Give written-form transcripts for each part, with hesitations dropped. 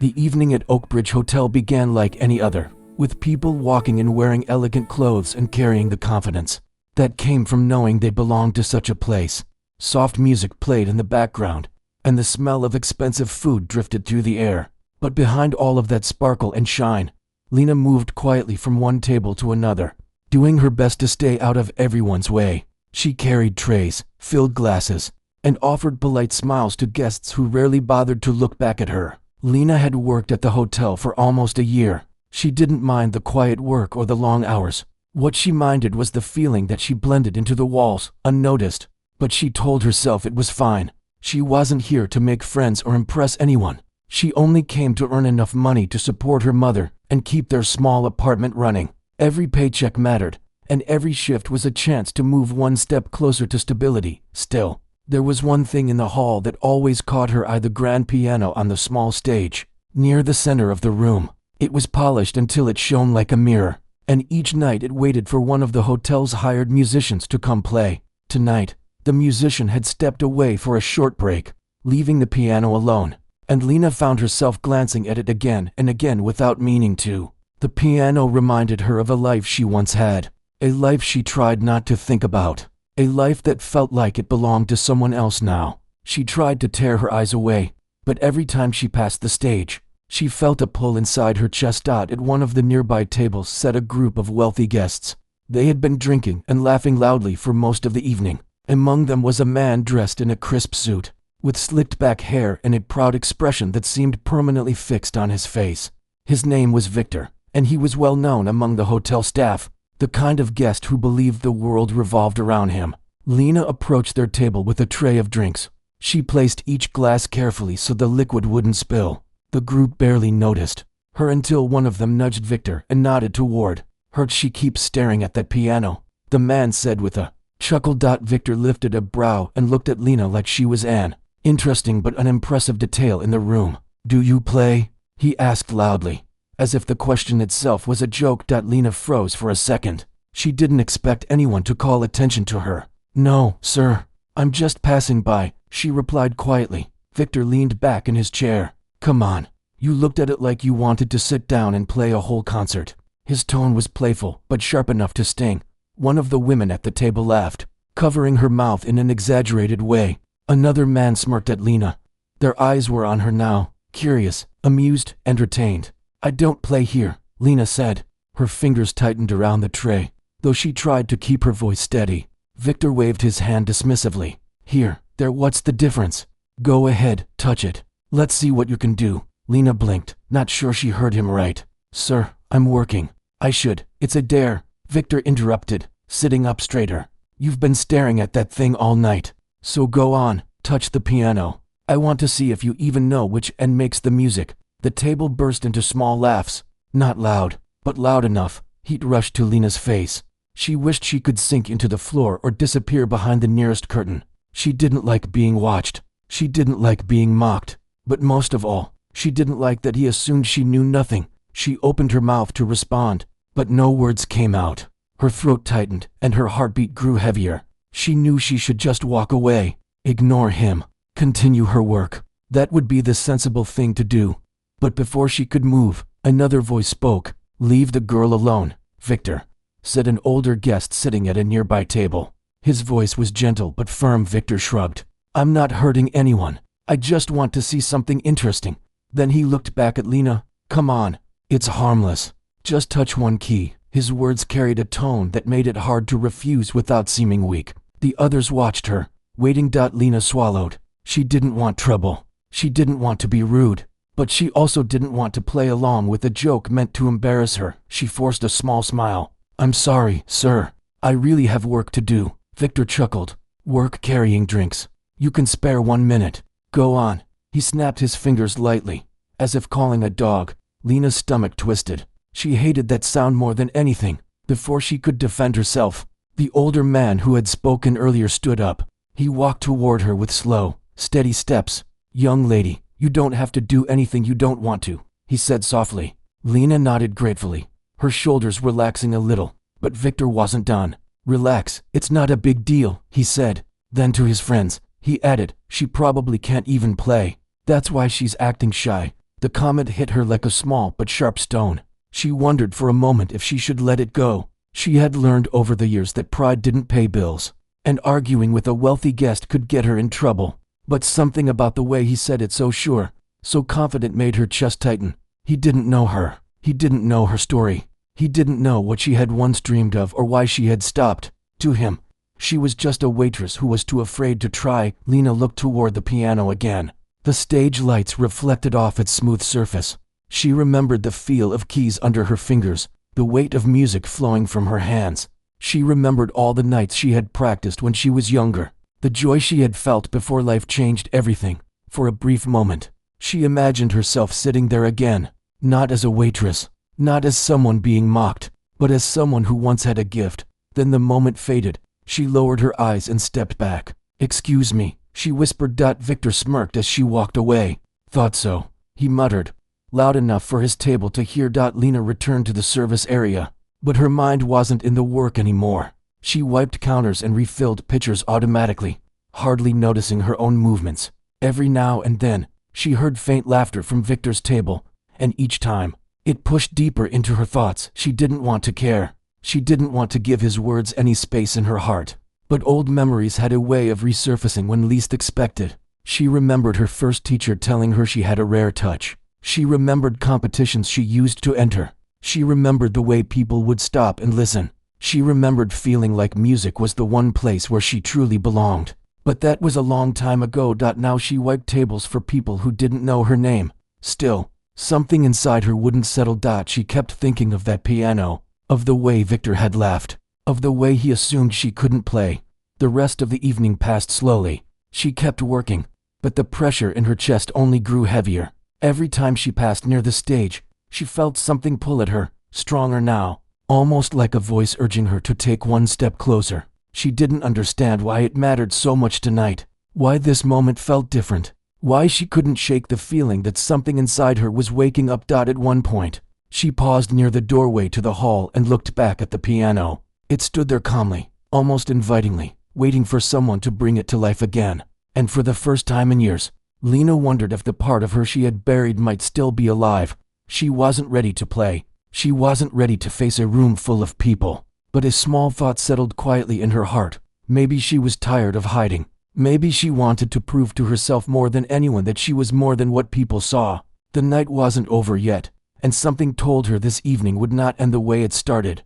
The evening at Oakbridge Hotel began like any other, with people walking and wearing elegant clothes and carrying the confidence that came from knowing they belonged to such a place. Soft music played in the background, and the smell of expensive food drifted through the air. But behind all of that sparkle and shine, Lena moved quietly from one table to another, doing her best to stay out of everyone's way. She carried trays, filled glasses, and offered polite smiles to guests who rarely bothered to look back at her. Lena had worked at the hotel for almost a year. She didn't mind the quiet work or the long hours. What she minded was the feeling that she blended into the walls, unnoticed. But she told herself it was fine. She wasn't here to make friends or impress anyone. She only came to earn enough money to support her mother and keep their small apartment running. Every paycheck mattered, and every shift was a chance to move one step closer to stability. Still, there was one thing in the hall that always caught her eye: the grand piano on the small stage, near the center of the room. It was polished until it shone like a mirror, and each night it waited for one of the hotel's hired musicians to come play. Tonight, the musician had stepped away for a short break, leaving the piano alone, and Lena found herself glancing at it again and again without meaning to. The piano reminded her of a life she once had, a life she tried not to think about, a life that felt like it belonged to someone else now. She tried to tear her eyes away, but every time she passed the stage, she felt a pull inside her chest. At one of the nearby tables sat a group of wealthy guests. They had been drinking and laughing loudly for most of the evening. Among them was a man dressed in a crisp suit, with slicked back hair and a proud expression that seemed permanently fixed on his face. His name was Victor, and he was well known among the hotel staff, the kind of guest who believed the world revolved around him. Lena approached their table with a tray of drinks. She placed each glass carefully so the liquid wouldn't spill. The group barely noticed her until one of them nudged Victor and nodded toward her. "She keeps staring at that piano," the man said with a chuckle. Victor lifted a brow and looked at Lena like she was an interesting but unimpressive detail in the room. "Do you play?" he asked loudly, as if the question itself was a joke. Lena froze for a second. She didn't expect anyone to call attention to her. "No, sir. I'm just passing by," she replied quietly. Victor leaned back in his chair. "Come on. You looked at it like you wanted to sit down and play a whole concert." His tone was playful, but sharp enough to sting. One of the women at the table laughed, covering her mouth in an exaggerated way. Another man smirked at Lena. Their eyes were on her now, curious, amused, entertained. "I don't play here," Lena said. Her fingers tightened around the tray, though she tried to keep her voice steady. Victor waved his hand dismissively. "Here, there, what's the difference? Go ahead, touch it. Let's see what you can do." Lena blinked, not sure she heard him right. "Sir, I'm working." "I should. It's a dare," Victor interrupted, sitting up straighter. "You've been staring at that thing all night. So go on, touch the piano. I want to see if you even know which end makes the music." The table burst into small laughs. Not loud, but loud enough. Heat rushed to Lena's face. She wished she could sink into the floor or disappear behind the nearest curtain. She didn't like being watched. She didn't like being mocked. But most of all, she didn't like that he assumed she knew nothing. She opened her mouth to respond, but no words came out. Her throat tightened, and her heartbeat grew heavier. She knew she should just walk away, ignore him, continue her work. That would be the sensible thing to do. But before she could move, another voice spoke. "Leave the girl alone, Victor," said an older guest sitting at a nearby table. His voice was gentle but firm. Victor shrugged. "I'm not hurting anyone. I just want to see something interesting." Then he looked back at Lena. "Come on. It's harmless. Just touch one key." His words carried a tone that made it hard to refuse without seeming weak. The others watched her, waiting. Lena swallowed. She didn't want trouble. She didn't want to be rude. But she also didn't want to play along with a joke meant to embarrass her. She forced a small smile. "I'm sorry, sir. I really have work to do." Victor chuckled. "Work carrying drinks? You can spare 1 minute. Go on." He snapped his fingers lightly, as if calling a dog. Lena's stomach twisted. She hated that sound more than anything. Before she could defend herself, the older man who had spoken earlier stood up. He walked toward her with slow, steady steps. "Young lady, you don't have to do anything you don't want to," he said softly. Lena nodded gratefully, her shoulders relaxing a little. But Victor wasn't done. "Relax, it's not a big deal," he said. Then to his friends, he added, "She probably can't even play. That's why she's acting shy. The comment hit her like a small but sharp stone. She wondered for a moment if she should let it go. She had learned over the years that pride didn't pay bills, and arguing with a wealthy guest could get her in trouble. But something about the way he said it so sure, so confident made her chest tighten. He didn't know her. He didn't know her story. He didn't know what she had once dreamed of or why she had stopped. To him, she was just a waitress who was too afraid to try. Lena looked toward the piano again. The stage lights reflected off its smooth surface. She remembered the feel of keys under her fingers, the weight of music flowing from her hands. She remembered all the nights she had practiced when she was younger, the joy she had felt before life changed everything. For a brief moment, she imagined herself sitting there again, not as a waitress, not as someone being mocked, but as someone who once had a gift. Then the moment faded. She lowered her eyes and stepped back. "Excuse me," she whispered. Victor smirked as she walked away. "Thought so," he muttered, loud enough for his table to hear. Lena returned to the service area, but her mind wasn't in the work anymore. She wiped counters and refilled pitchers automatically, hardly noticing her own movements. Every now and then, she heard faint laughter from Victor's table, and each time, it pushed deeper into her thoughts. She didn't want to care. She didn't want to give his words any space in her heart. But old memories had a way of resurfacing when least expected. She remembered her first teacher telling her she had a rare touch. She remembered competitions she used to enter. She remembered the way people would stop and listen. She remembered feeling like music was the one place where she truly belonged. But that was a long time ago. Now she wiped tables for people who didn't know her name. Still, something inside her wouldn't settle. She kept thinking of that piano, of the way Victor had laughed, of the way he assumed she couldn't play. The rest of the evening passed slowly. She kept working, but the pressure in her chest only grew heavier. Every time she passed near the stage, she felt something pull at her, stronger now, almost like a voice urging her to take one step closer. She didn't understand why it mattered so much tonight, why this moment felt different, why she couldn't shake the feeling that something inside her was waking up. At one point, she paused near the doorway to the hall and looked back at the piano. It stood there calmly, almost invitingly, waiting for someone to bring it to life again. And for the first time in years, Lena wondered if the part of her she had buried might still be alive. She wasn't ready to play. She wasn't ready to face a room full of people. But a small thought settled quietly in her heart. Maybe she was tired of hiding. Maybe she wanted to prove to herself more than anyone that she was more than what people saw. The night wasn't over yet, and something told her this evening would not end the way it started.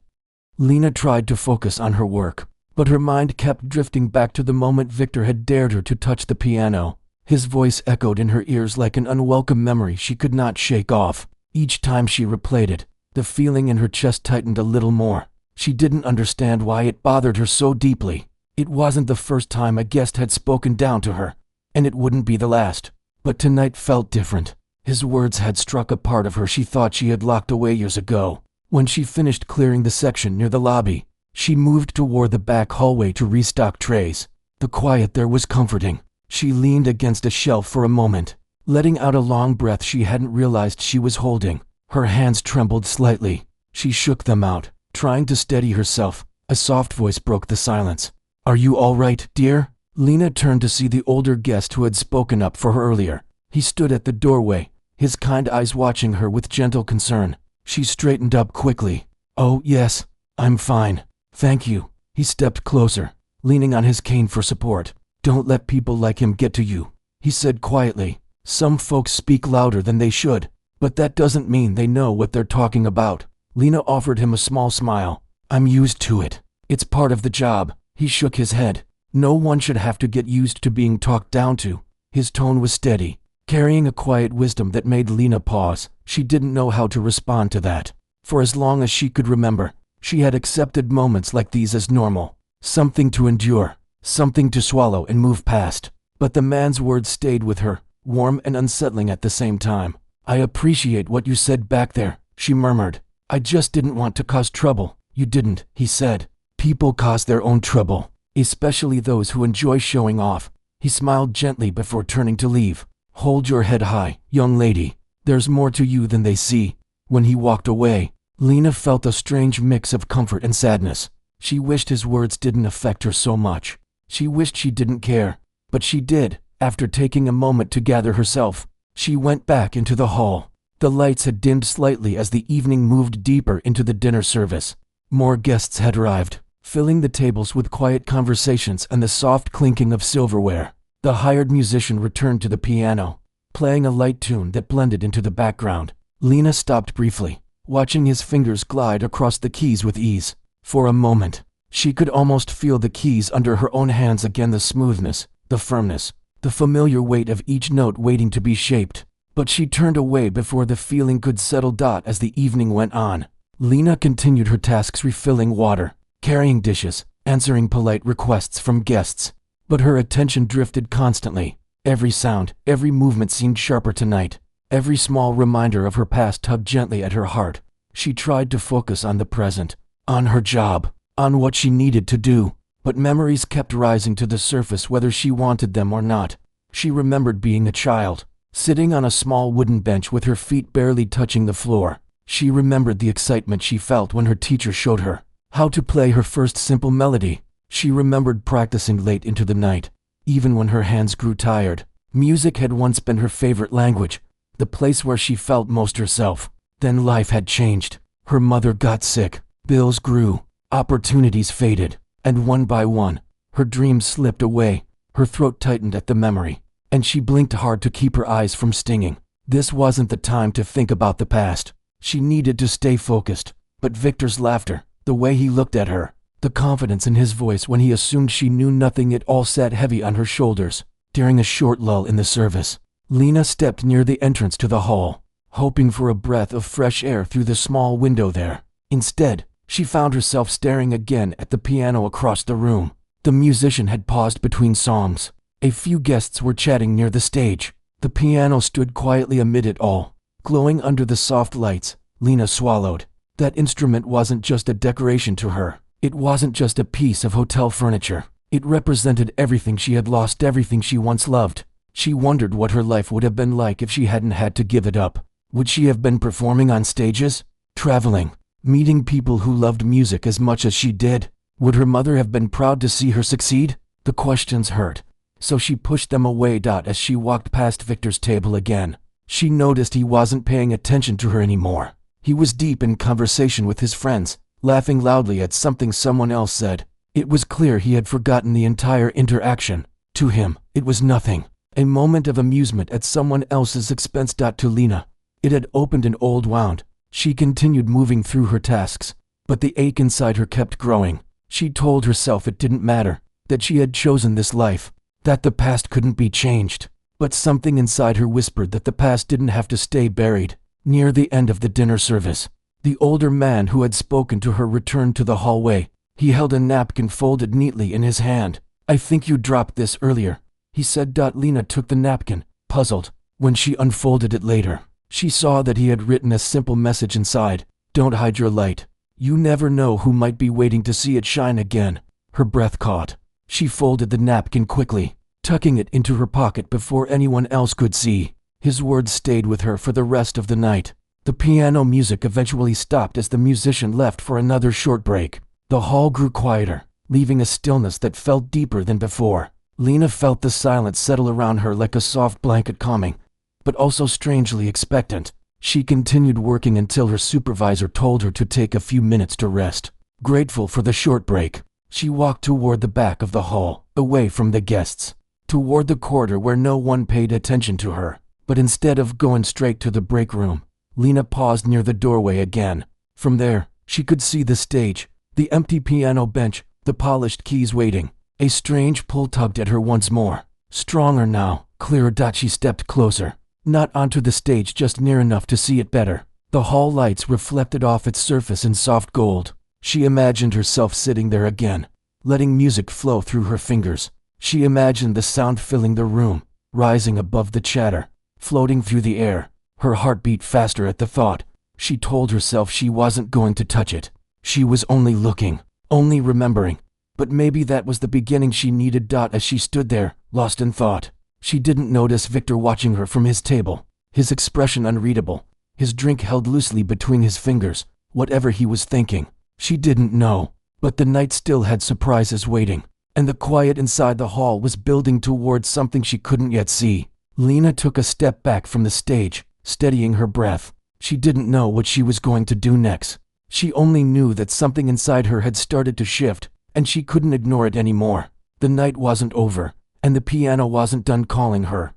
Lena tried to focus on her work, but her mind kept drifting back to the moment Victor had dared her to touch the piano. His voice echoed in her ears like an unwelcome memory she could not shake off. Each time she replayed it, the feeling in her chest tightened a little more. She didn't understand why it bothered her so deeply. It wasn't the first time a guest had spoken down to her, and it wouldn't be the last. But tonight felt different. His words had struck a part of her she thought she had locked away years ago. When she finished clearing the section near the lobby, she moved toward the back hallway to restock trays. The quiet there was comforting. She leaned against a shelf for a moment, letting out a long breath she hadn't realized she was holding. Her hands trembled slightly. She shook them out, trying to steady herself. A soft voice broke the silence. "Are you all right, dear?" Lena turned to see the older guest who had spoken up for her earlier. He stood at the doorway, his kind eyes watching her with gentle concern. She straightened up quickly. "Oh, yes, I'm fine. Thank you." He stepped closer, leaning on his cane for support. "Don't let people like him get to you," he said quietly. "Some folks speak louder than they should, but that doesn't mean they know what they're talking about." Lena offered him a small smile. "I'm used to it. It's part of the job." He shook his head. No one should have to get used to being talked down to. His tone was steady, carrying a quiet wisdom that made Lena pause. She didn't know how to respond to that. For as long as she could remember, she had accepted moments like these as normal. Something to endure, something to swallow and move past. But the man's words stayed with her, warm and unsettling at the same time. "I appreciate what you said back there," she murmured. "I just didn't want to cause trouble." "You didn't," he said. "People cause their own trouble, especially those who enjoy showing off." He smiled gently before turning to leave. "Hold your head high, young lady. There's more to you than they see." When he walked away, Lena felt a strange mix of comfort and sadness. She wished his words didn't affect her so much. She wished she didn't care, but she did. After taking a moment to gather herself, She went back into the hall. The lights had dimmed slightly as the evening moved deeper into the dinner service. More guests had arrived, filling the tables with quiet conversations and the soft clinking of silverware. The hired musician returned to the piano, playing a light tune that blended into the background. Lena stopped briefly, watching his fingers glide across the keys with ease. For a moment, she could almost feel the keys under her own hands again, the smoothness, the firmness, the familiar weight of each note waiting to be shaped. But she turned away before the feeling could settle. As the evening went on, Lena continued her tasks, refilling water, carrying dishes, answering polite requests from guests. But her attention drifted constantly. Every sound, every movement seemed sharper tonight. Every small reminder of her past tugged gently at her heart. She tried to focus on the present, on her job, on what she needed to do. But memories kept rising to the surface whether she wanted them or not. She remembered being a child, sitting on a small wooden bench with her feet barely touching the floor. She remembered the excitement she felt when her teacher showed her how to play her first simple melody. She remembered practicing late into the night, even when her hands grew tired. Music had once been her favorite language, the place where she felt most herself. Then life had changed. Her mother got sick, bills grew, opportunities faded, and one by one, her dreams slipped away. Her throat tightened at the memory, and she blinked hard to keep her eyes from stinging. This wasn't the time to think about the past. She needed to stay focused. But Victor's laughter, the way he looked at her, the confidence in his voice when he assumed she knew nothing, it all sat heavy on her shoulders. During a short lull in the service, Lena stepped near the entrance to the hall, hoping for a breath of fresh air through the small window there. Instead, she found herself staring again at the piano across the room. The musician had paused between songs. A few guests were chatting near the stage. The piano stood quietly amid it all, glowing under the soft lights. Lena swallowed. That instrument wasn't just a decoration to her. It wasn't just a piece of hotel furniture. It represented everything she had lost, everything she once loved. She wondered what her life would have been like if she hadn't had to give it up. Would she have been performing on stages, traveling, meeting people who loved music as much as she did? Would her mother have been proud to see her succeed? The questions hurt, so she pushed them away. As she walked past Victor's table again, she noticed he wasn't paying attention to her anymore. He was deep in conversation with his friends, laughing loudly at something someone else said. It was clear he had forgotten the entire interaction. To him, it was nothing, a moment of amusement at someone else's expense. To Lena, it had opened an old wound. She continued moving through her tasks, but the ache inside her kept growing. She told herself it didn't matter, that she had chosen this life, that the past couldn't be changed. But something inside her whispered that the past didn't have to stay buried. Near the end of the dinner service, the older man who had spoken to her returned to the hallway. He held a napkin folded neatly in his hand. "I think you dropped this earlier," he said. Lena took the napkin, puzzled. When she unfolded it later, she saw that he had written a simple message inside. "Don't hide your light. You never know who might be waiting to see it shine again." Her breath caught. She folded the napkin quickly, tucking it into her pocket before anyone else could see. His words stayed with her for the rest of the night. The piano music eventually stopped as the musician left for another short break. The hall grew quieter, leaving a stillness that felt deeper than before. Lena felt the silence settle around her like a soft blanket, calming, but also strangely expectant. She continued working until her supervisor told her to take a few minutes to rest. Grateful for the short break, she walked toward the back of the hall, away from the guests, toward the corridor where no one paid attention to her. But instead of going straight to the break room, Lena paused near the doorway again. From there, she could see the stage, the empty piano bench, the polished keys waiting. A strange pull tugged at her once more. Stronger now, clearer. She stepped closer, not onto the stage, just near enough to see it better. The hall lights reflected off its surface in soft gold. She imagined herself sitting there again, letting music flow through her fingers. She imagined the sound filling the room, rising above the chatter, floating through the air. Her heart beat faster at the thought. She told herself she wasn't going to touch it. She was only looking, only remembering. But maybe that was the beginning she needed. As she stood there, lost in thought, she didn't notice Victor watching her from his table, his expression unreadable, his drink held loosely between his fingers. Whatever he was thinking, she didn't know. But the night still had surprises waiting, and the quiet inside the hall was building towards something she couldn't yet see. Lena took a step back from the stage, steadying her breath. She didn't know what she was going to do next. She only knew that something inside her had started to shift, and she couldn't ignore it anymore. The night wasn't over, and the piano wasn't done calling her.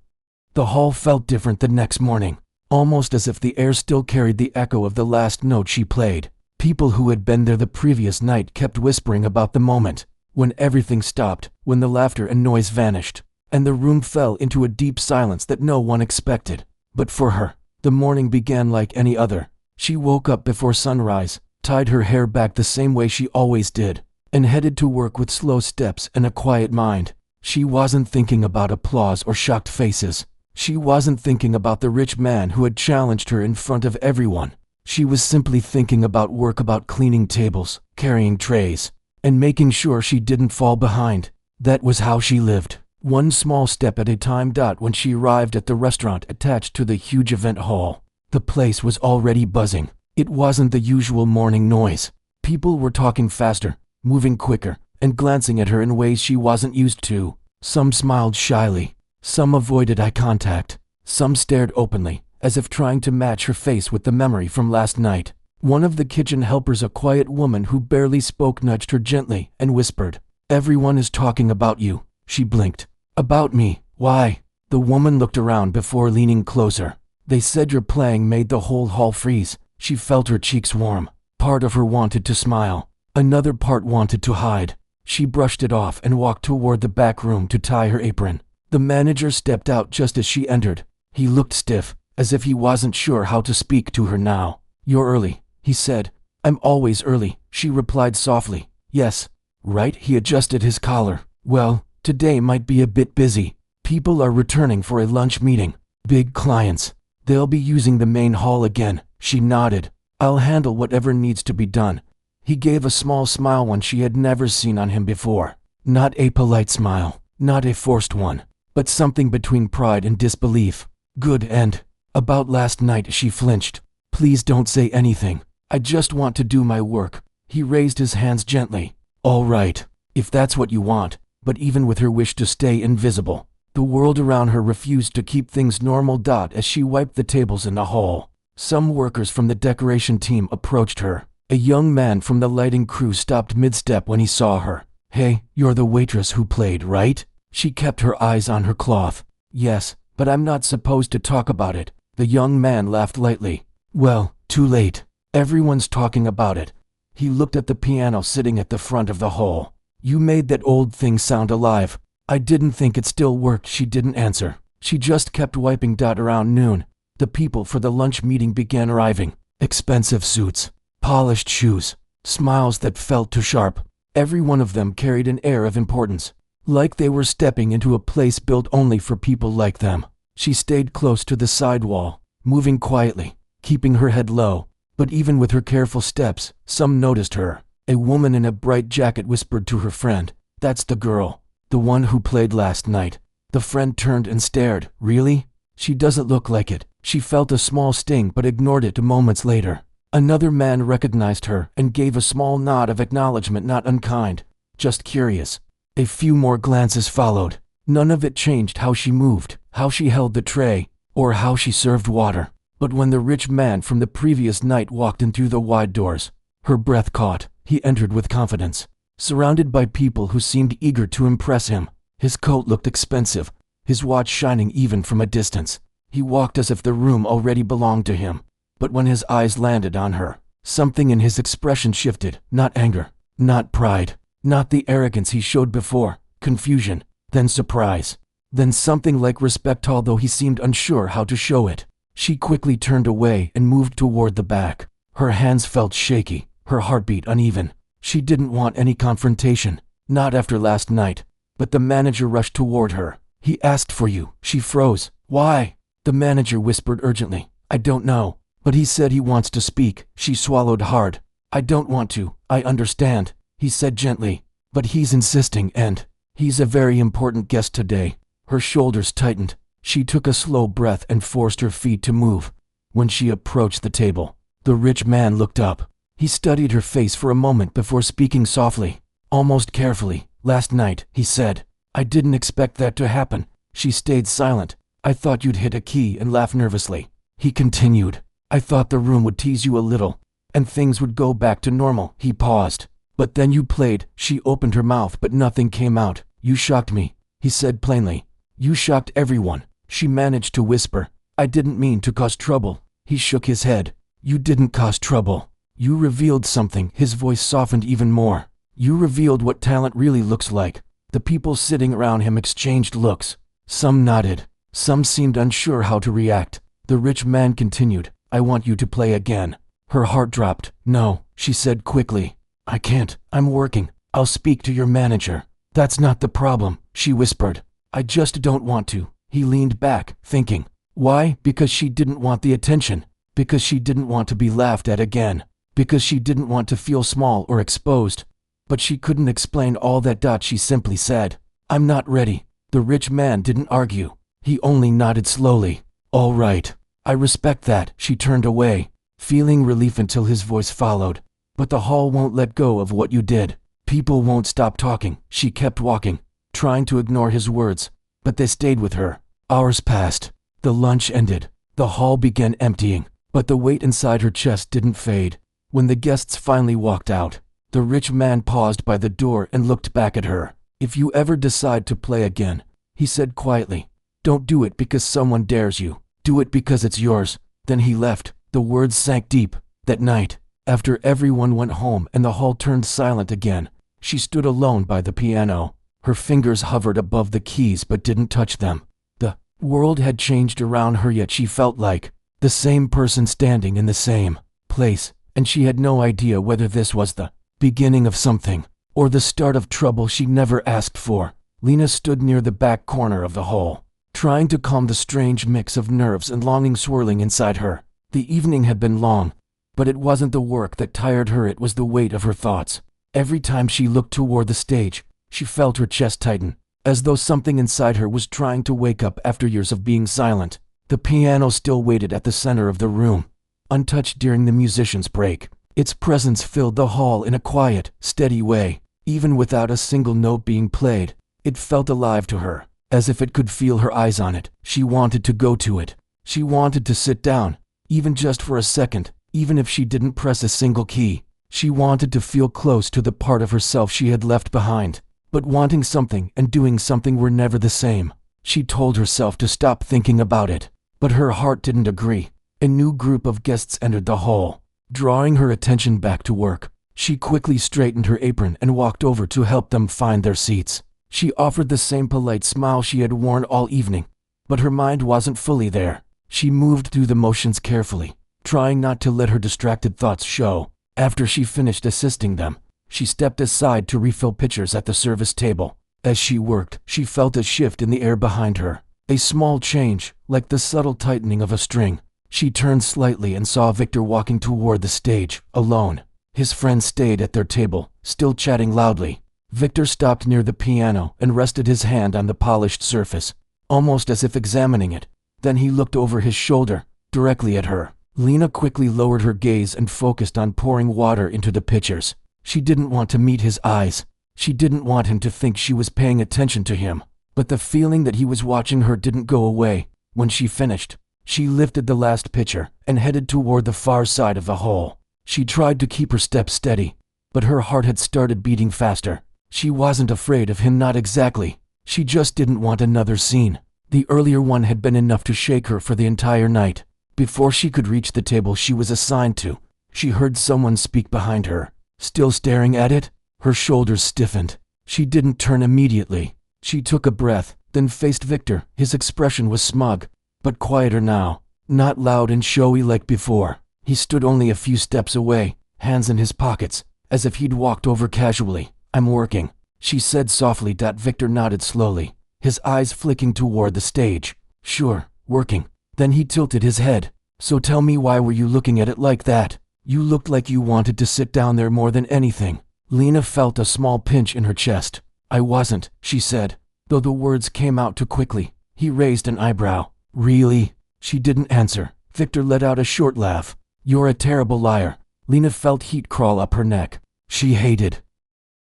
The hall felt different the next morning, almost as if the air still carried the echo of the last note she played. People who had been there the previous night kept whispering about the moment, when everything stopped, when the laughter and noise vanished, and the room fell into a deep silence that no one expected. But for her, the morning began like any other. She woke up before sunrise, tied her hair back the same way she always did, and headed to work with slow steps and a quiet mind. She wasn't thinking about applause or shocked faces. She wasn't thinking about the rich man who had challenged her in front of everyone. She was simply thinking about work, about cleaning tables, carrying trays, and making sure she didn't fall behind. That was how she lived, one small step at a time. When she arrived at the restaurant attached to the huge event hall, the place was already buzzing. It wasn't the usual morning noise. People were talking faster, moving quicker, and glancing at her in ways she wasn't used to. Some smiled shyly, some avoided eye contact, some stared openly, as if trying to match her face with the memory from last night. One of the kitchen helpers, a quiet woman who barely spoke, nudged her gently and whispered, "Everyone is talking about you." She blinked. "About me? Why?" The woman looked around before leaning closer. "They said your playing made the whole hall freeze." She felt her cheeks warm. Part of her wanted to smile. Another part wanted to hide. She brushed it off and walked toward the back room to tie her apron. The manager stepped out just as she entered. He looked stiff, as if he wasn't sure how to speak to her now. "You're early," he said. "I'm always early," she replied softly. "Yes, right." He adjusted his collar. "Well, today might be a bit busy. People are returning for a lunch meeting. Big clients. They'll be using the main hall again." She nodded. "I'll handle whatever needs to be done." He gave a small smile, one she had never seen on him before. Not a polite smile, not a forced one, but something between pride and disbelief. "Good, and about last night?" She flinched. "Please don't say anything. I just want to do my work." He raised his hands gently. "All right, if that's what you want." But even with her wish to stay invisible, the world around her refused to keep things normal. As she wiped the tables in the hall, some workers from the decoration team approached her. A young man from the lighting crew stopped mid-step when he saw her. "Hey, you're the waitress who played, right?" She kept her eyes on her cloth. "Yes, but I'm not supposed to talk about it." The young man laughed lightly. "Well, too late. Everyone's talking about it." He looked at the piano sitting at the front of the hall. "You made that old thing sound alive." "I didn't think it still worked." She didn't answer. She just kept wiping. Around noon, the people for the lunch meeting began arriving. Expensive suits, polished shoes, smiles that felt too sharp. Every one of them carried an air of importance, like they were stepping into a place built only for people like them. She stayed close to the side wall, moving quietly, keeping her head low. But even with her careful steps, some noticed her. A woman in a bright jacket whispered to her friend, "That's the girl, the one who played last night." The friend turned and stared. "Really? She doesn't look like it." She felt a small sting but ignored it. Moments later, another man recognized her and gave a small nod of acknowledgement, not unkind, just curious. A few more glances followed. None of it changed how she moved, how she held the tray, or how she served water. But when the rich man from the previous night walked in through the wide doors, her breath caught. He entered with confidence, surrounded by people who seemed eager to impress him. His coat looked expensive, his watch shining even from a distance. He walked as if the room already belonged to him. But when his eyes landed on her, something in his expression shifted. Not anger, not pride, not the arrogance he showed before. Confusion, then surprise, then something like respect, although he seemed unsure how to show it. She quickly turned away and moved toward the back. Her hands felt shaky, her heartbeat uneven. She didn't want any confrontation, not after last night. But the manager rushed toward her. "He asked for you." She froze. "Why?" The manager whispered urgently. "I don't know, but he said he wants to speak." She swallowed hard. "I don't want to, I understand," he said gently. "But he's insisting, and he's a very important guest today." Her shoulders tightened. She took a slow breath and forced her feet to move. When she approached the table, the rich man looked up. He studied her face for a moment before speaking softly, almost carefully. "Last night," he said. "I didn't expect that to happen." She stayed silent, I thought you'd hit a key and laugh nervously. He continued. I thought the room would tease you a little, and things would go back to normal. He paused. But then you played. She opened her mouth but nothing came out. You shocked me, he said plainly. You shocked everyone. She managed to whisper. I didn't mean to cause trouble. He shook his head. You didn't cause trouble. You revealed something. His voice softened even more. You revealed what talent really looks like. The people sitting around him exchanged looks. Some nodded. Some seemed unsure how to react. The rich man continued. I want you to play again. Her heart dropped. No, she said quickly. I can't. I'm working. I'll speak to your manager. That's not the problem, she whispered. I just don't want to. He leaned back, thinking. Why? Because she didn't want the attention. Because she didn't want to be laughed at again. Because she didn't want to feel small or exposed. But she couldn't explain all that. She simply said, I'm not ready. The rich man didn't argue. He only nodded slowly. All right. I respect that. She turned away, feeling relief until his voice followed. But the hall won't let go of what you did. People won't stop talking. She kept walking, trying to ignore his words, but they stayed with her. Hours passed. The lunch ended. The hall began emptying, but the weight inside her chest didn't fade. When the guests finally walked out, the rich man paused by the door and looked back at her. If you ever decide to play again, he said quietly, don't do it because someone dares you. Do it because it's yours. Then he left. The words sank deep. That night, after everyone went home and the hall turned silent again, she stood alone by the piano. Her fingers hovered above the keys but didn't touch them. The world had changed around her, yet she felt like the same person standing in the same place, and she had no idea whether this was the beginning of something or the start of trouble she never asked for. Lena stood near the back corner of the hall, trying to calm the strange mix of nerves and longing swirling inside her. The evening had been long, but it wasn't the work that tired her, it was the weight of her thoughts. Every time she looked toward the stage, she felt her chest tighten, as though something inside her was trying to wake up after years of being silent. The piano still waited at the center of the room, untouched during the musicians' break. Its presence filled the hall in a quiet, steady way. Even without a single note being played, it felt alive to her, as if it could feel her eyes on it. She wanted to go to it. She wanted to sit down, even just for a second, even if she didn't press a single key. She wanted to feel close to the part of herself she had left behind. But wanting something and doing something were never the same. She told herself to stop thinking about it, but her heart didn't agree. A new group of guests entered the hall, drawing her attention back to work. She quickly straightened her apron and walked over to help them find their seats. She offered the same polite smile she had worn all evening, but her mind wasn't fully there. She moved through the motions carefully, trying not to let her distracted thoughts show. After she finished assisting them, she stepped aside to refill pitchers at the service table. As she worked, she felt a shift in the air behind her. A small change, like the subtle tightening of a string. She turned slightly and saw Victor walking toward the stage, alone. His friends stayed at their table, still chatting loudly. Victor stopped near the piano and rested his hand on the polished surface, almost as if examining it. Then he looked over his shoulder, directly at her. Lena quickly lowered her gaze and focused on pouring water into the pitchers. She didn't want to meet his eyes. She didn't want him to think she was paying attention to him. But the feeling that he was watching her didn't go away. When she finished, she lifted the last pitcher and headed toward the far side of the hall. She tried to keep her steps steady, but her heart had started beating faster. She wasn't afraid of him, not exactly. She just didn't want another scene. The earlier one had been enough to shake her for the entire night. Before she could reach the table she was assigned to, she heard someone speak behind her. Still staring at it, her shoulders stiffened. She didn't turn immediately. She took a breath, then faced Victor. His expression was smug, but quieter now, not loud and showy like before. He stood only a few steps away, hands in his pockets, as if he'd walked over casually. I'm working, she said softly. Victor nodded slowly, his eyes flicking toward the stage. Sure, working. Then he tilted his head. So tell me, why were you looking at it like that? You looked like you wanted to sit down there more than anything. Lena felt a small pinch in her chest. I wasn't, she said, though the words came out too quickly. He raised an eyebrow. Really? She didn't answer. Victor let out a short laugh. You're a terrible liar. Lena felt heat crawl up her neck. She hated.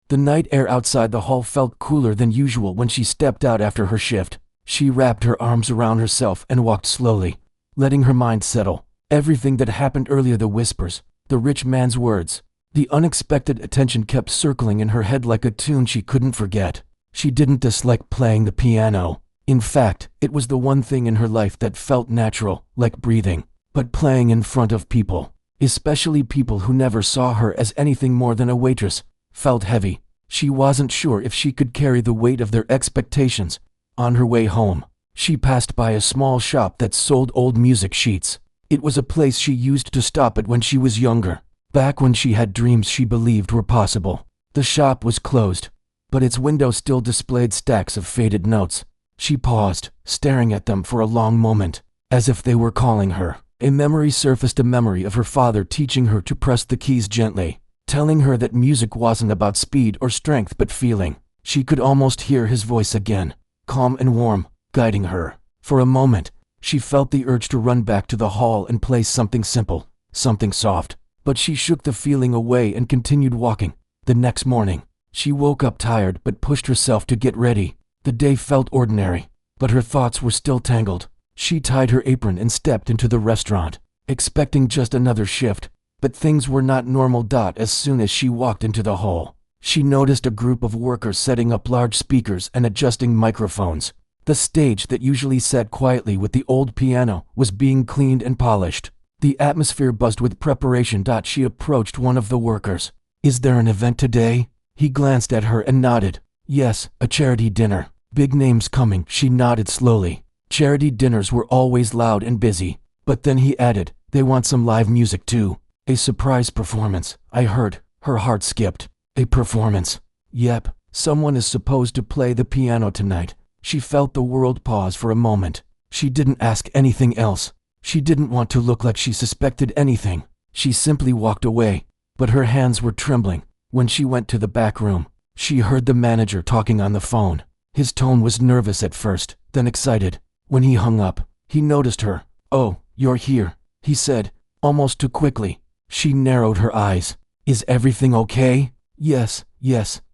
The night air outside the hall felt cooler than usual when she stepped out after her shift. She wrapped her arms around herself and walked slowly, letting her mind settle. Everything that happened earlier, the whispers, the rich man's words, the unexpected attention kept circling in her head like a tune she couldn't forget. She didn't dislike playing the piano. In fact, it was the one thing in her life that felt natural, like breathing. But playing in front of people, especially people who never saw her as anything more than a waitress, felt heavy. She wasn't sure if she could carry the weight of their expectations. On her way home, she passed by a small shop that sold old music sheets. It was a place she used to stop at when she was younger, back when she had dreams she believed were possible. The shop was closed, but its window still displayed stacks of faded notes. She paused, staring at them for a long moment, as if they were calling her. A memory surfaced, a memory of her father teaching her to press the keys gently, telling her that music wasn't about speed or strength but feeling. She could almost hear his voice again, calm and warm, guiding her. For a moment, she felt the urge to run back to the hall and play something simple, something soft, but she shook the feeling away and continued walking. The next morning, she woke up tired but pushed herself to get ready. The day felt ordinary, but her thoughts were still tangled. She tied her apron and stepped into the restaurant, expecting just another shift, but things were not normal. As soon as she walked into the hall, she noticed a group of workers setting up large speakers and adjusting microphones. The stage that usually sat quietly with the old piano was being cleaned and polished. The atmosphere buzzed with preparation. She approached one of the workers. "Is there an event today?" He glanced at her and nodded. "Yes, a charity dinner. Big names coming." She nodded slowly. Charity dinners were always loud and busy, but then he added, "They want some live music too. A surprise performance, I heard." Her heart skipped. A performance? Yep, someone is supposed to play the piano tonight. She felt the world pause for a moment. She didn't ask anything else. She didn't want to look like she suspected anything. She simply walked away, but her hands were trembling. When she went to the back room, she heard the manager talking on the phone. His tone was nervous at first, then excited. When he hung up, he noticed her. "Oh, you're here," he said, almost too quickly. She narrowed her eyes. "Is everything okay?" Yes,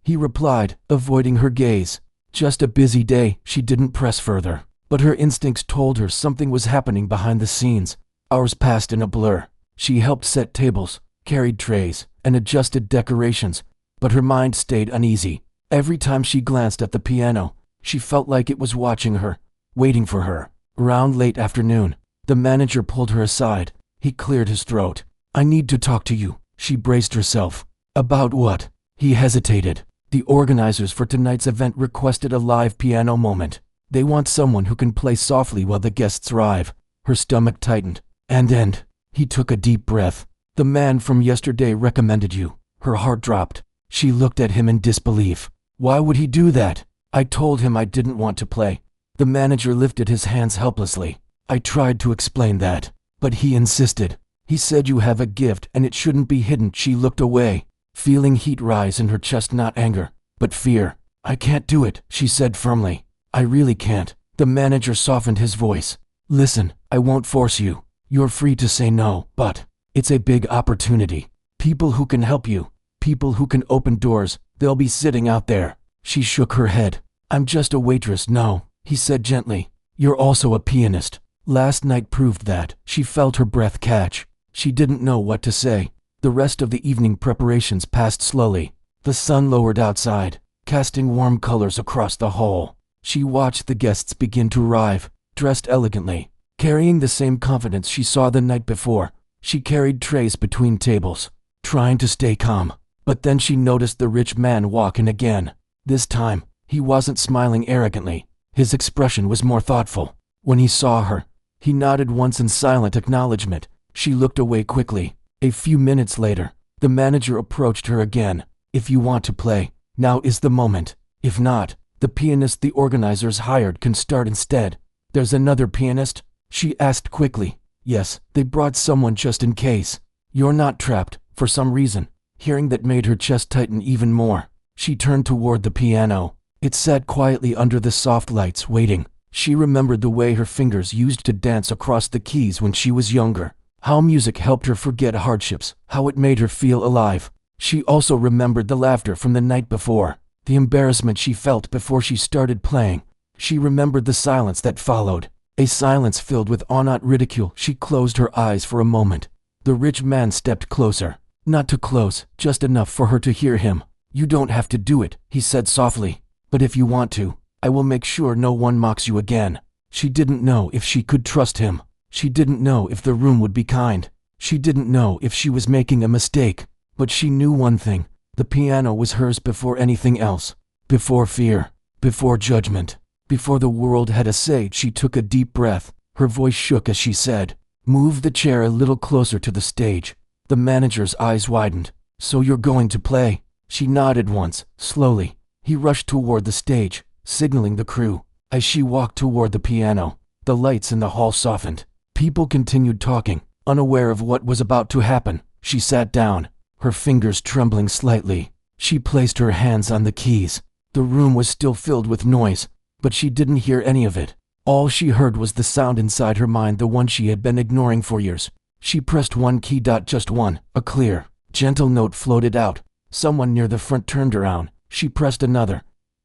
he replied, avoiding her gaze. "Just a busy day." She didn't press further, but her instincts told her something was happening behind the scenes. Hours passed in a blur. She helped set tables, carried trays, and adjusted decorations, but her mind stayed uneasy. Every time she glanced at the piano, she felt like it was watching her, waiting for her. Around late afternoon, the manager pulled her aside. He cleared his throat. "I need to talk to you." She braced herself. "About what?" He hesitated. "The organizers for tonight's event requested a live piano moment. They want someone who can play softly while the guests arrive." Her stomach tightened. And he took a deep breath. "The man from yesterday recommended you." Her heart dropped. She looked at him in disbelief. "Why would he do that?" "I told him I didn't want to play." The manager lifted his hands helplessly. "I tried to explain that, but he insisted. He said you have a gift and it shouldn't be hidden." She looked away, feeling heat rise in her chest, not anger, but fear. "I can't do it," she said firmly. "I really can't." The manager softened his voice. "Listen, I won't force you. You're free to say no, but it's a big opportunity. People who can help you, people who can open doors, they'll be sitting out there." She shook her head. "I'm just a waitress." "No," he said gently. "You're also a pianist. Last night proved that." She felt her breath catch. She didn't know what to say. The rest of the evening preparations passed slowly. The sun lowered outside, casting warm colors across the hall. She watched the guests begin to arrive, dressed elegantly, carrying the same confidence she saw the night before. She carried trays between tables, trying to stay calm. But then she noticed the rich man walk in again. This time, he wasn't smiling arrogantly. His expression was more thoughtful. When he saw her, he nodded once in silent acknowledgement. She looked away quickly. A few minutes later, the manager approached her again. "If you want to play, now is the moment. If not, the pianist the organizers hired can start instead." "There's another pianist?" she asked quickly. "Yes, they brought someone just in case." "You're not trapped." For some reason, hearing that made her chest tighten even more. She turned toward the piano. It sat quietly under the soft lights, waiting. She remembered the way her fingers used to dance across the keys when she was younger. How music helped her forget hardships, how it made her feel alive. She also remembered the laughter from the night before, the embarrassment she felt before she started playing. She remembered the silence that followed. A silence filled with awe, not ridicule. She closed her eyes for a moment. The rich man stepped closer. Not too close, just enough for her to hear him. "You don't have to do it," he said softly. "But if you want to, I will make sure no one mocks you again." She didn't know if she could trust him. She didn't know if the room would be kind. She didn't know if she was making a mistake. But she knew one thing. The piano was hers before anything else. Before fear. Before judgment. Before the world had a say. She took a deep breath. Her voice shook as she said, "Move the chair a little closer to the stage." The manager's eyes widened. "So you're going to play?" She nodded once, slowly. He rushed toward the stage, signaling the crew. As she walked toward the piano, the lights in the hall softened. People continued talking, unaware of what was about to happen. She sat down, her fingers trembling slightly. She placed her hands on the keys. The room was still filled with noise, but she didn't hear any of it. All she heard was the sound inside her mind, the one she had been ignoring for years. She pressed one key, just one. A clear, gentle note floated out. Someone near the front turned around. She pressed another,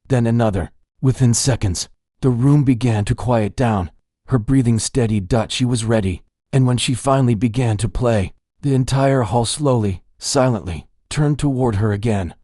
then another. Within seconds, the room began to quiet down. Her breathing steadied. She was ready. And when she finally began to play, the entire hall slowly, silently, turned toward her again.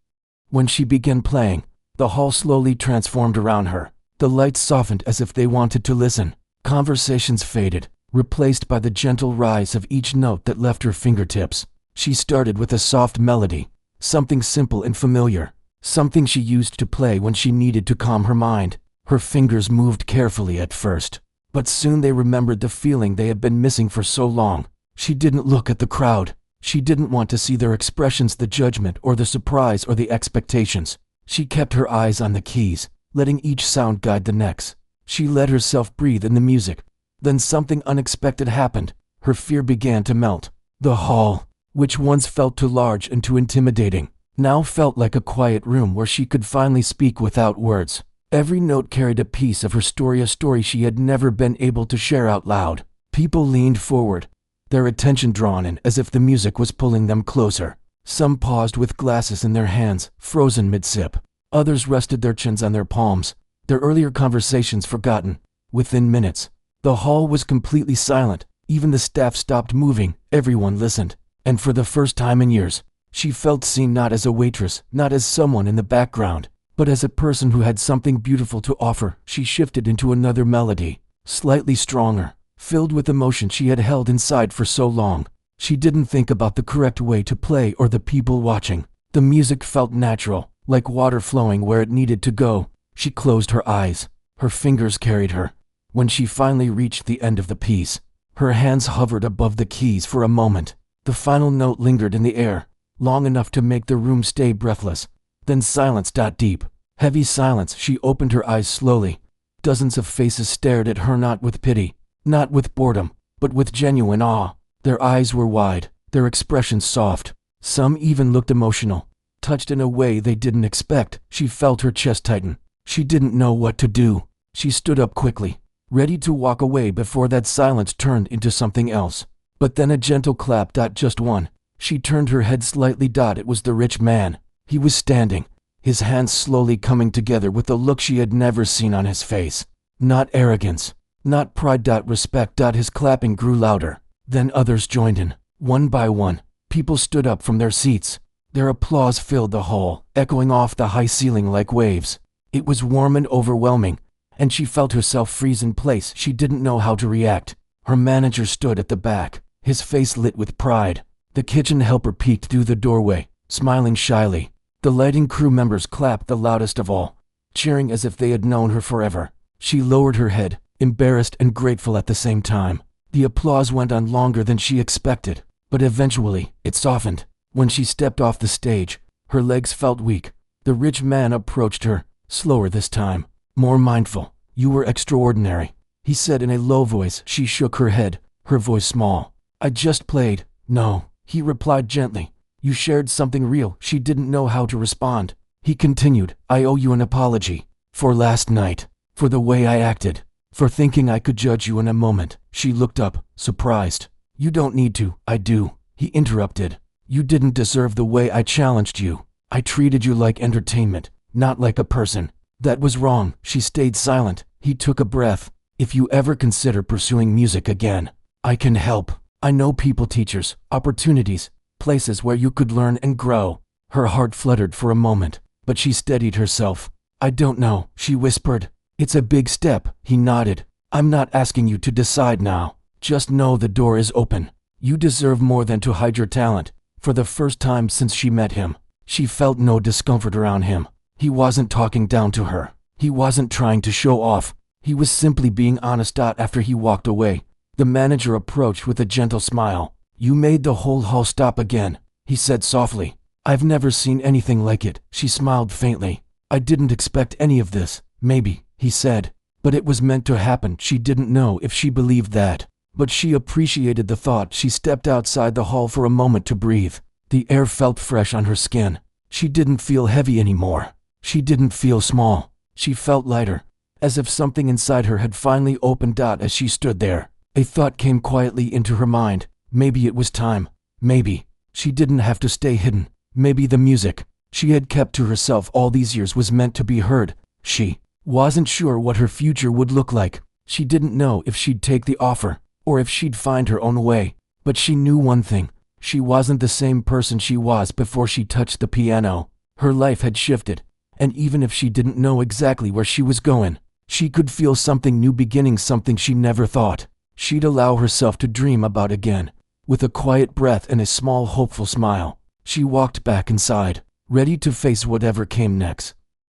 When she began playing, the hall slowly transformed around her. The lights softened as if they wanted to listen. Conversations faded, replaced by the gentle rise of each note that left her fingertips. She started with a soft melody, something simple and familiar, something she used to play when she needed to calm her mind. Her fingers moved carefully at first, but soon they remembered the feeling they had been missing for so long. She didn't look at the crowd. She didn't want to see their expressions, the judgment or the surprise or the expectations. She kept her eyes on the keys, letting each sound guide the next. She let herself breathe in the music. Then something unexpected happened. Her fear began to melt. The hall, which once felt too large and too intimidating, now felt like a quiet room where she could finally speak without words. Every note carried a piece of her story, a story she had never been able to share out loud. People leaned forward, their attention drawn in as if the music was pulling them closer. Some paused with glasses in their hands, frozen mid-sip. Others rested their chins on their palms, their earlier conversations forgotten. Within minutes, the hall was completely silent. Even the staff stopped moving. Everyone listened. And for the first time in years, she felt seen, not as a waitress, not as someone in the background, but as a person who had something beautiful to offer. She shifted into another melody, slightly stronger, filled with emotion she had held inside for so long. She didn't think about the correct way to play or the people watching. The music felt natural, like water flowing where it needed to go. She closed her eyes. Her fingers carried her. When she finally reached the end of the piece, her hands hovered above the keys for a moment. The final note lingered in the air, long enough to make the room stay breathless. Then silence. Deep, heavy silence. She opened her eyes slowly. Dozens of faces stared at her, not with pity, not with boredom, but with genuine awe. Their eyes were wide, their expressions soft. Some even looked emotional, touched in a way they didn't expect. She felt her chest tighten. She didn't know what to do. She stood up quickly, ready to walk away before that silence turned into something else. But then a gentle clap. Just one. She turned her head slightly. It was the rich man. He was standing, his hands slowly coming together with a look she had never seen on his face. Not arrogance, not pride. Respect. His clapping grew louder. Then others joined in. One by one, people stood up from their seats. Their applause filled the hall, echoing off the high ceiling like waves. It was warm and overwhelming, and she felt herself freeze in place. She didn't know how to react. Her manager stood at the back, his face lit with pride. The kitchen helper peeked through the doorway, smiling shyly. The lighting crew members clapped the loudest of all, cheering as if they had known her forever. She lowered her head, embarrassed and grateful at the same time. The applause went on longer than she expected, but eventually, it softened. When she stepped off the stage, her legs felt weak. The rich man approached her, slower this time, more mindful. "You were extraordinary," he said in a low voice. She shook her head, her voice small. "I just played." "No," he replied gently. "You shared something real." She didn't know how to respond. He continued, "I owe you an apology. For last night. For the way I acted. For thinking I could judge you in a moment." She looked up, surprised. "You don't need to." "I do," he interrupted. "You didn't deserve the way I challenged you. I treated you like entertainment, not like a person. That was wrong." She stayed silent, He took a breath. If you ever consider pursuing music again, I can help. I know people, teachers, opportunities, places where you could learn and grow. Her heart fluttered for a moment, but she steadied herself. I don't know, she whispered. It's a big step, he nodded. I'm not asking you to decide now. Just know the door is open. You deserve more than to hide your talent. For the first time since she met him, she felt no discomfort around him. He wasn't talking down to her. He wasn't trying to show off. He was simply being honest. After he walked away, the manager approached with a gentle smile. You made the whole hall stop again, he said softly. I've never seen anything like it, she smiled faintly. I didn't expect any of this, maybe, he said. But it was meant to happen. She didn't know if she believed that, but she appreciated the thought. She stepped outside the hall for a moment to breathe. The air felt fresh on her skin. She didn't feel heavy anymore. She didn't feel small. She felt lighter, as if something inside her had finally opened. As she stood there, a thought came quietly into her mind. Maybe it was time. Maybe she didn't have to stay hidden. Maybe the music she had kept to herself all these years was meant to be heard. She wasn't sure what her future would look like. She didn't know if she'd take the offer, or if she'd find her own way. But she knew one thing. She wasn't the same person she was before she touched the piano. Her life had shifted, and even if she didn't know exactly where she was going, she could feel something new beginning, something she never thought she'd allow herself to dream about again. With a quiet breath and a small hopeful smile, she walked back inside, ready to face whatever came next.